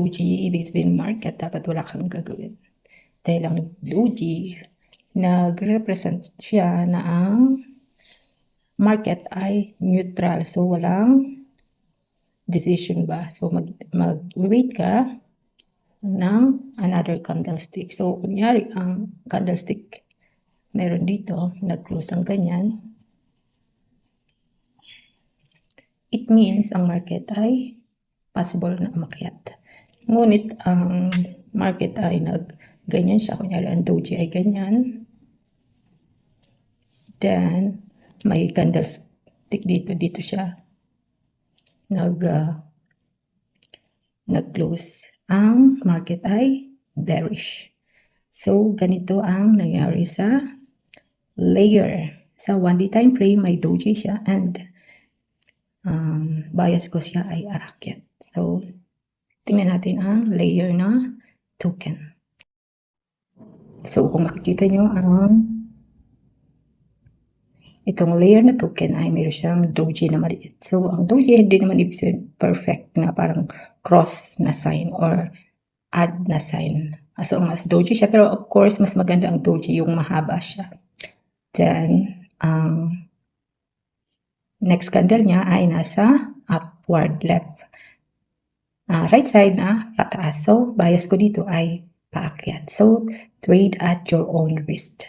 doji, ibig sabihin market, dapat wala kang gagawin. Dahil ang doji, nagre-represent siya na ang market ay neutral. So, walang decision ba? So, mag-wait ka ng another candlestick. So, kunyari, ang candlestick meron dito, nag-close ang ganyan. It means ang market ay possible na umakyat. Ngunit ang market ay ganyan siya. Kunyari, ang doji ay ganyan. Then, may candlestick dito siya. Nag-close. Ang market ay bearish. So, ganito ang nangyari sa layer. Sa 1D time frame, may doji siya and bias ko siya ay aakyat. So, tingnan natin ang layer na token. So, kung makikita nyo, itong layer na token ay mayroon siyang doji na maliit. So, ang doji hindi naman ibig sabihin perfect na parang cross na sign or add na sign. So, mas doji siya. Pero of course, mas maganda ang doji yung mahaba siya. Then, next candle niya ay nasa upward left. Right side na pataas. So, bias ko dito ay paakyat. So, trade at your own risk.